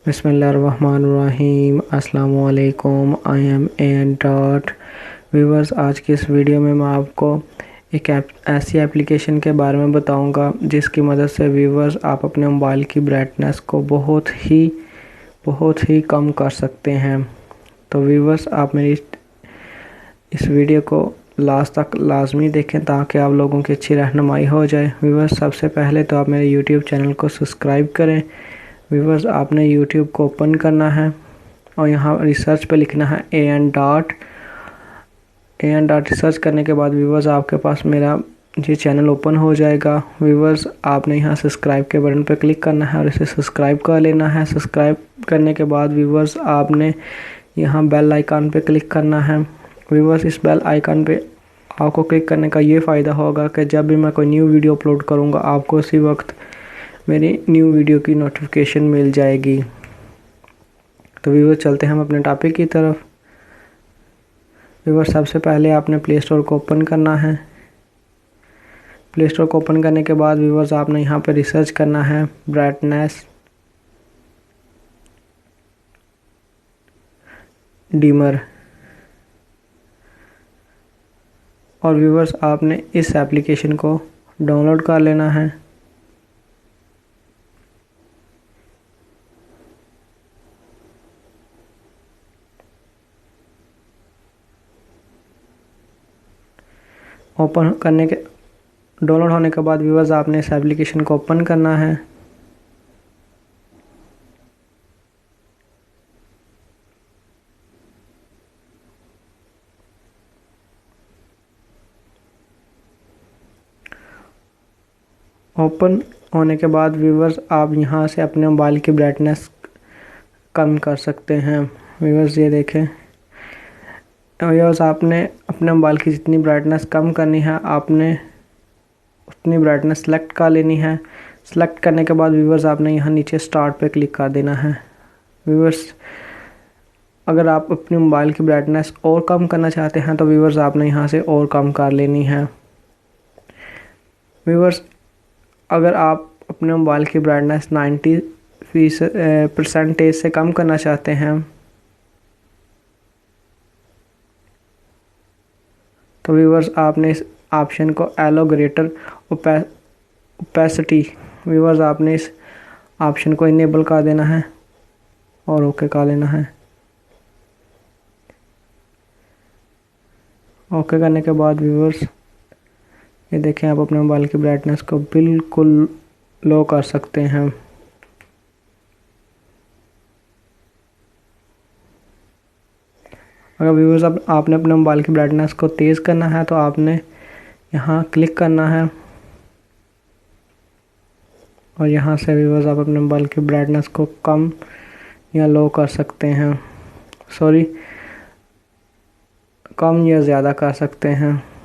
बिस्मिल्लाहिर्रहमानिर्रहीम अस्सलामुअलैकुम। I am N dot viewers. आज की इस वीडियो में मैं आपको एक ऐसी एप्लीकेशन के बारे में बताऊंगा जिसकी मदद से व्यूवर्स आप अपने मोबाइल की ब्राइटनेस को बहुत ही कम कर सकते हैं। तो व्यूवर्स, आप मेरी इस वीडियो को लास्ट तक लाजमी देखें ताकि आप लोगों की अच्छी रहनुमाई हो जाए। व्यूवर्स, सबसे पहले तो आप मेरे यूट्यूब चैनल को सब्सक्राइब करें। व्यूवर्स, आपने यूट्यूब को ओपन करना है और यहाँ रिसर्च पे लिखना है ए एन डॉट रिसर्च करने के बाद व्यूवर्स आपके पास मेरा ये चैनल ओपन हो जाएगा। व्यूवर्स, आपने यहाँ सब्सक्राइब के बटन पर क्लिक करना है और इसे सब्सक्राइब कर लेना है। सब्सक्राइब करने के बाद व्यूवर्स आपने यहाँ बेल आइकन पे क्लिक करना है। व्यूवर्स, इस बेल आइकन पे आपको क्लिक करने का ये फ़ायदा होगा कि जब भी मैं कोई न्यू वीडियो अपलोड करूँगा आपको उसी वक्त मेरी न्यू वीडियो की नोटिफिकेशन मिल जाएगी। तो व्यूवर्स, चलते हैं हम अपने टॉपिक की तरफ। व्यूवर्स, सबसे पहले आपने प्ले स्टोर को ओपन करना है। प्ले स्टोर को ओपन करने के बाद व्यूवर्स आपने यहाँ पे रिसर्च करना है ब्राइटनेस डिमर। और व्यूवर्स आपने इस एप्लीकेशन को डाउनलोड कर लेना है। डाउनलोड होने के बाद व्यूवर्स आपने इस एप्लीकेशन को ओपन करना है। ओपन होने के बाद व्यूवर्स आप यहाँ से अपने मोबाइल की ब्राइटनेस कम कर सकते हैं। व्यूवर्स, ये देखें। व्यूवर्स, आपने अपने मोबाइल की जितनी ब्राइटनेस कम करनी है आपने उतनी ब्राइटनेस सेलेक्ट कर लेनी है। सेलेक्ट करने के बाद व्यूवर्स आपने यहाँ नीचे स्टार्ट पे क्लिक कर देना है। व्यूवर्स, अगर आप अपने मोबाइल की ब्राइटनेस और कम करना चाहते हैं तो व्यूवर्स आपने यहाँ से और कम कर लेनी है। व्यूवर्स, अगर आप अपने मोबाइल की ब्राइटनेस 90% से कम करना चाहते हैं तो व्यूवर्स आपने इस ऑप्शन को एलो ग्रेटर ओपेसिटी व्यूवर्स आपने इस ऑप्शन को इनेबल कर देना है और ओके कर लेना है। ओके करने के बाद व्यूवर्स ये देखें, आप अपने मोबाइल की ब्राइटनेस को बिल्कुल लो कर सकते हैं। अगर व्यूवर्स आपने अपने मोबाइल की ब्राइटनेस को तेज़ करना है तो आपने यहाँ क्लिक करना है और यहाँ से व्यूवर्स आप अपने मोबाइल की ब्राइटनेस को कम या लो कर सकते हैं। कम या ज़्यादा कर सकते हैं।